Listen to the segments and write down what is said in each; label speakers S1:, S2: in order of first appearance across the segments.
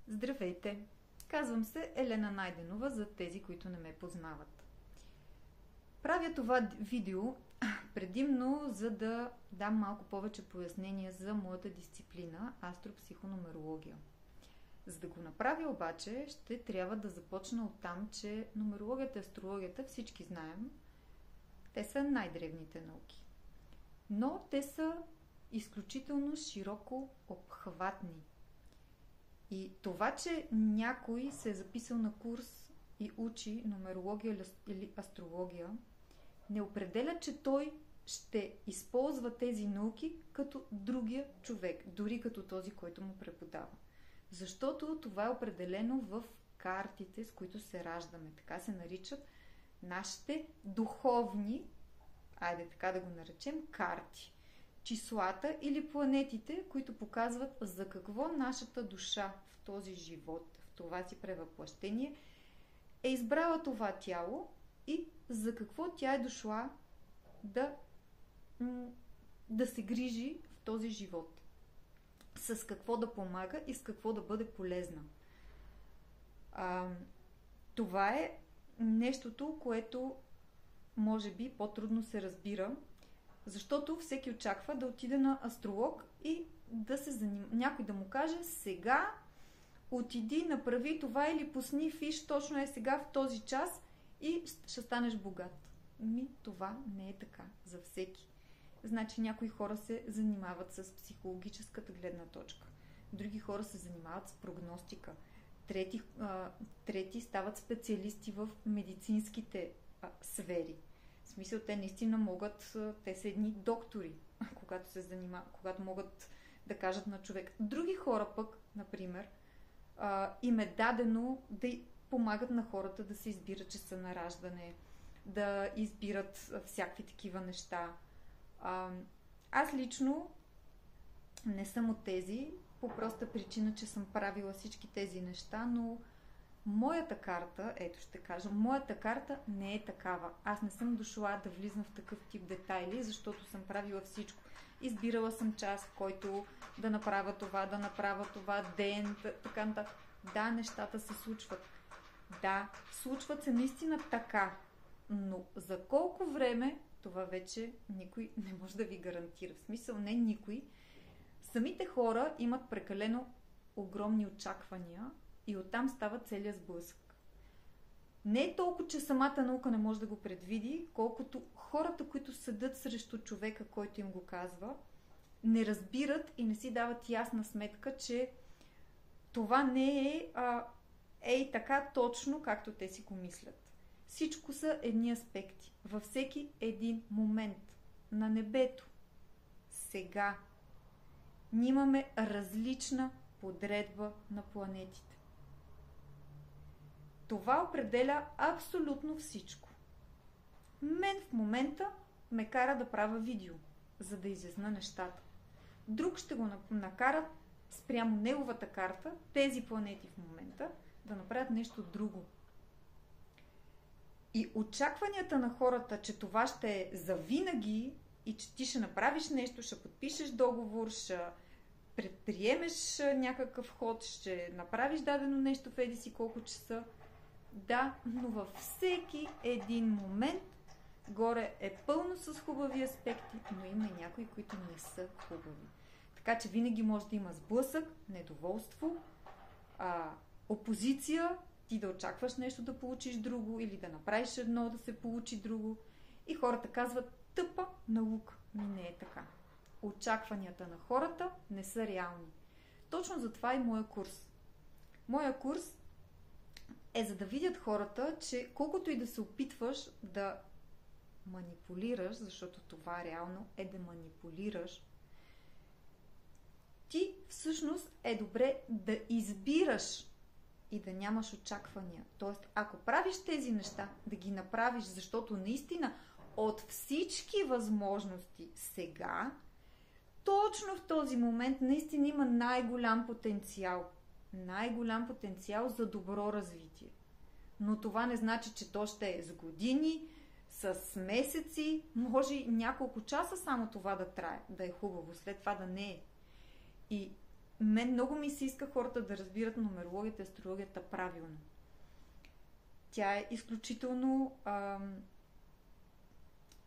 S1: Здравейте! Казвам се Елена Найденова за тези, които не ме познават. Правя това видео предимно за да дам малко повече пояснения за моята дисциплина астропсихономерология. За да го направя обаче, ще трябва да започна от там, че нумерологията и астрологията всички знаем, те са най-древните науки. Но те са изключително широко обхватни. И това, че някой се е записал на курс и учи нумерология или астрология, не определя, че той ще използва тези науки като другия човек, дори като този, който му преподава. Защото това е определено в картите, с които се раждаме. Така се наричат нашите духовни, айде така да го наречем, карти. Числата или планетите, които показват за какво нашата душа в този живот, в това си превъплъщение е избрала това тяло и за какво тя е дошла да се грижи в този живот. С какво да помага и с какво да бъде полезна. Това е нещото, което може би по-трудно се разбира, защото всеки очаква да отиде на астролог и да се занима. Някой да му каже: сега отиди, направи това или пусни фиш, точно е сега в този час и ще станеш богат. Това не е така за всеки. Значи някои хора се занимават с психологическата гледна точка. Други хора се занимават с прогностика. Трети стават специалисти в медицинските сфери. В смисъл, те наистина могат, те са едни доктори, когато могат да кажат на човек. Други хора пък, например, им е дадено да помагат на хората да се избират часа на раждане, да избират всякакви такива неща. Аз лично не съм от тези, по проста причина, че съм правила всички тези неща, но моята карта, ето ще кажа, моята карта не е такава. Аз не съм дошла да влизам в такъв тип детайли, защото съм правила всичко. Избирала съм час, в който да направя това, ден, така нататък. Да, нещата се случват. Да, случват се наистина така. Но за колко време, това вече никой не може да ви гарантира. В смисъл, не никой. Самите хора имат прекалено огромни очаквания и оттам става целият сблъсък. Не е толкова, че самата наука не може да го предвиди, колкото хората, които седят срещу човека, който им го казва, не разбират и не си дават ясна сметка, че това не е така точно, както те си го мислят. Всичко са едни аспекти. Във всеки един момент на небето, сега, ние имаме различна подредба на планетите. Това определя абсолютно всичко. Мен в момента ме кара да правя видео, за да изясна нещата. Друг ще го накара спрямо неговата карта, тези планети в момента, да направят нещо друго. И очакванията на хората, че това ще е завинаги и че ти ще направиш нещо, ще подпишеш договор, ще предприемеш някакъв ход, ще направиш дадено нещо в еди си колко часа. Да, но във всеки един момент горе е пълно с хубави аспекти, но има и някои, които не са хубави. Така че винаги може да има сблъсък, недоволство, опозиция, ти да очакваш нещо да получиш друго или да направиш едно да се получи друго. И хората казват: тъпа наука. Не е така. Очакванията на хората не са реални. Точно затова и моя курс. Моя курс е за да видят хората, че колкото и да се опитваш да манипулираш, защото това реално е да манипулираш, ти всъщност е добре да избираш и да нямаш очаквания. Тоест, ако правиш тези неща, да ги направиш, защото наистина от всички възможности сега, точно в този момент наистина има най-голям потенциал. Най-голям потенциал за добро развитие. Но това не значи, че то ще е с години, с месеци, може и няколко часа само това да трае, да е хубаво, след това да не е. И мен много ми се иска хората да разбират нумерологията и астрологията правилно. Тя е изключително...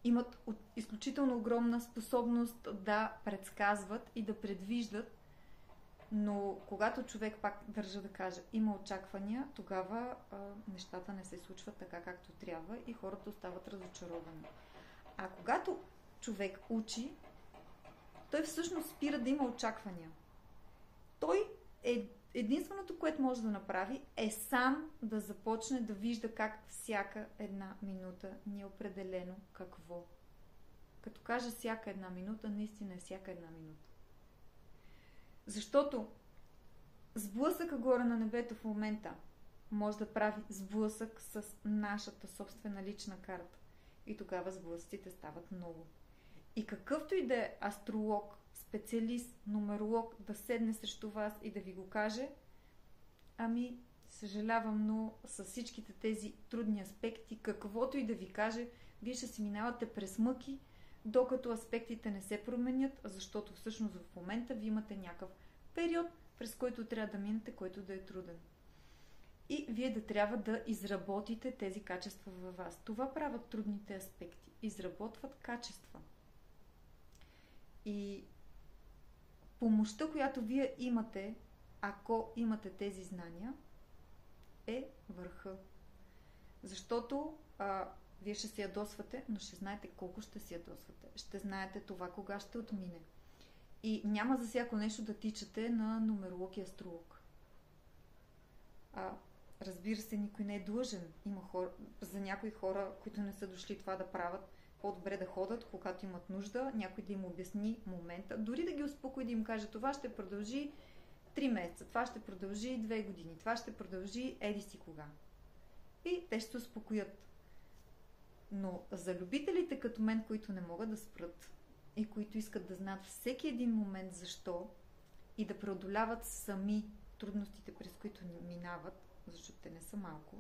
S1: имат изключително огромна способност да предсказват и да предвиждат, но когато човек, пак държа да кажа, има очаквания, тогава нещата не се случват така както трябва и хората остават разочаровани. А когато човек учи, той всъщност спира да има очаквания. Той единственото, което може да направи, е сам да започне да вижда как всяка една минута ни е определено какво. Като кажа всяка една минута, наистина е всяка една минута. Защото сблъсъка горе на небето в момента може да прави сблъсък с нашата собствена лична карта. И тогава сблъсъците стават много. И какъвто и да е астролог, специалист, нумеролог да седне срещу вас и да ви го каже, съжалявам, но с всичките тези трудни аспекти, каквото и да ви каже, вие ще си минавате през мъки, докато аспектите не се променят, защото всъщност в момента ви имате някакъв период, през който трябва да минете, който да е труден. И вие да трябва да изработите тези качества във вас. Това правят трудните аспекти. Изработват качества. И помощта, която вие имате, ако имате тези знания, е върха. Защото вие ще се ядосвате, но ще знаете колко ще се ядосвате. Ще знаете това кога ще отмине. И няма за всяко нещо да тичате на нумеролог и астролог. Разбира се, никой не е длъжен. Има за някои хора, които не са дошли това да правят, по-добре да ходят, когато имат нужда, някой да им обясни момента, дори да ги успокои, да им каже, това ще продължи 3 месеца, това ще продължи 2 години, това ще продължи еди си кога. И те ще се успокоят. Но за любителите като мен, които не могат да спрат и които искат да знаят всеки един момент защо и да преодоляват сами трудностите, през които минават, защото те не са малко,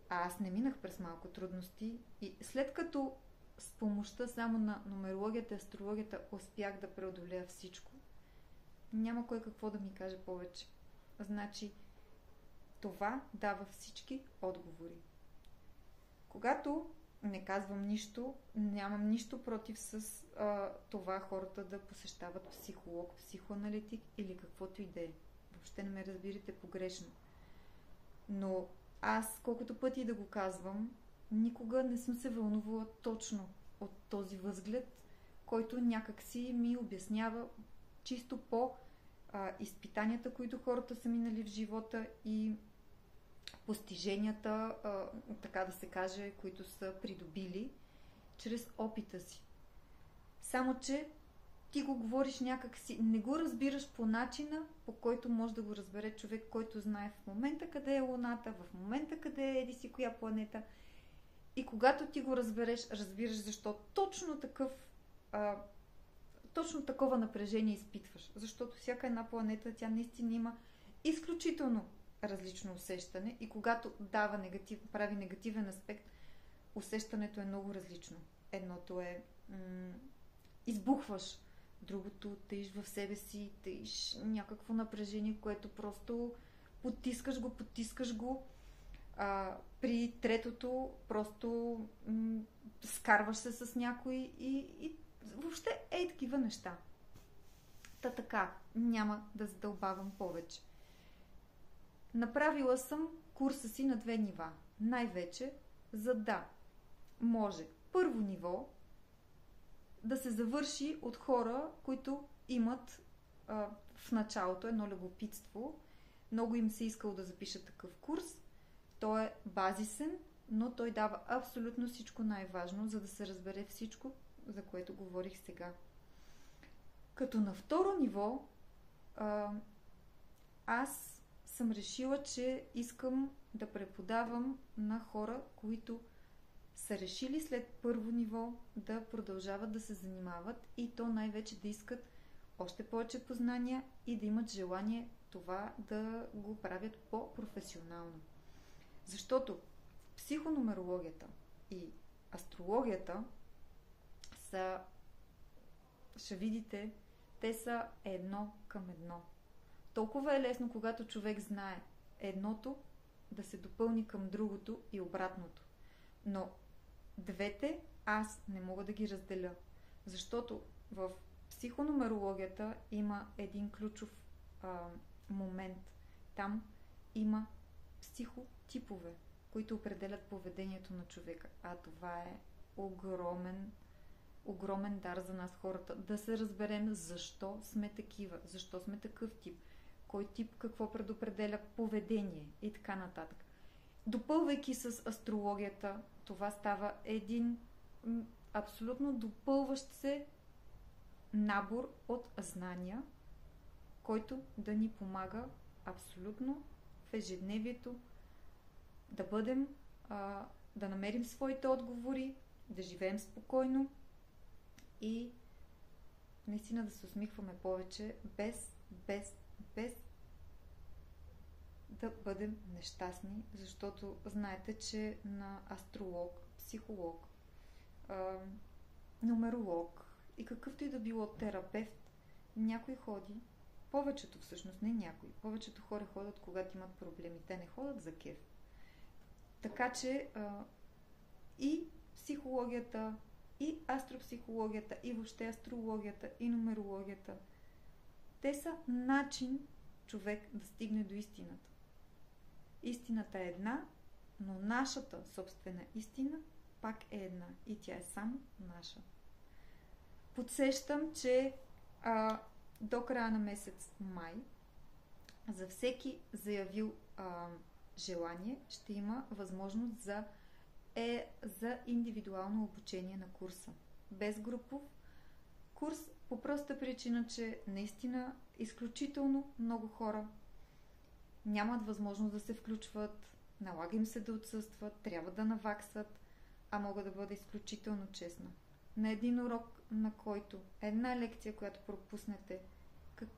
S1: аз не минах през малко трудности и след като с помощта само на нумерологията и астрологията успях да преодолея всичко, няма кой какво да ми каже повече. Значи, това дава всички отговори. Когато не казвам нищо, нямам нищо против с това хората да посещават психолог, психоаналитик или каквото и да е. Въобще не ме разбирате погрешно. Но аз, колкото пъти да го казвам, никога не съм се вълнувала точно от този възглед, който някакси ми обяснява чисто по изпитанията, които хората са минали в живота и постиженията, така да се каже, които са придобили чрез опита си. Само, че ти го говориш някакси, не го разбираш по начина, по който може да го разбере човек, който знае в момента къде е Луната, в момента къде е еди си коя планета. И когато ти го разбираш защо точно такова напрежение изпитваш. Защото всяка една планета, тя наистина има изключително различно усещане и когато прави негативен аспект, усещането е много различно. Едното е избухваш, другото таиш в себе си, таиш някакво напрежение, което просто потискаш го. При третото просто скарваш се с някой и въобще такива неща. Така, няма да задълбавам повече. Направила съм курса си на 2 нива. Най-вече, за да може първо ниво да се завърши от хора, които имат в началото едно любопитство. Много им се искало да запишат такъв курс. Той е базисен, но той дава абсолютно всичко най-важно, за да се разбере всичко, за което говорих сега. Като на второ ниво, аз съм решила, че искам да преподавам на хора, които са решили след първо ниво да продължават да се занимават и то най-вече да искат още повече познания и да имат желание това да го правят по-професионално. Защото психонумерологията и астрологията са, ще видите, Те са едно към едно. Толкова е лесно, когато човек знае едното, да се допълни към другото и обратното. Но двете аз не мога да ги разделя. Защото в психонумерологията има един ключов момент. Там има психотипове, които определят поведението на човека. А това е огромен дар за нас хората. Да се разберем защо сме такива, защо сме такъв тип, кой тип какво предопределя поведение и така нататък. Допълвайки с астрологията, това става един абсолютно допълващ се набор от знания, който да ни помага абсолютно в ежедневието да бъдем, да намерим своите отговори, да живеем спокойно и наистина да се усмихваме повече, без да бъдем нещастни, защото знаете, че на астролог, психолог, нумеролог и какъвто и да било терапевт, някой ходи, повечето всъщност, не някой, повечето хора ходят, когато имат проблеми. Те не ходят за кеф. Така че и психологията, и астропсихологията, и въобще астрологията, и нумерологията, те са начин човек да стигне до истината. Истината е една, но нашата собствена истина пак е една и тя е само наша. Подсещам, че до края на месец май за всеки заявил желание ще има възможност за индивидуално обучение на курса. Без групов курс, по проста причина, че наистина изключително много хора нямат възможност да се включват, налага им се да отсъстват, трябва да наваксат, а мога да бъда изключително честна. На един урок, на който една лекция, която пропуснете,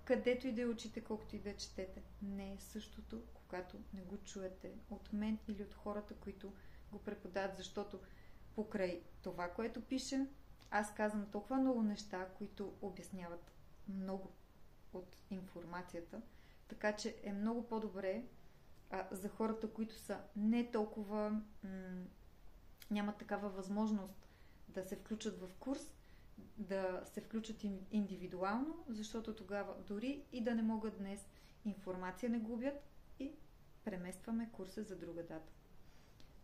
S1: където и да я учите, колкото и да я четете, не е същото, когато не го чуете от мен или от хората, които го преподават, защото покрай това, което пише, аз казвам толкова много неща, които обясняват много от информацията, така че е много по-добре за хората, които са не толкова нямат такава възможност да се включат в курс, да се включат индивидуално, защото тогава дори и да не могат днес, информация не губят и преместваме курса за друга дата.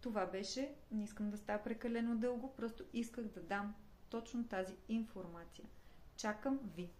S1: Това беше, не искам да става прекалено дълго, просто исках да дам точно тази информация. Чакам ви!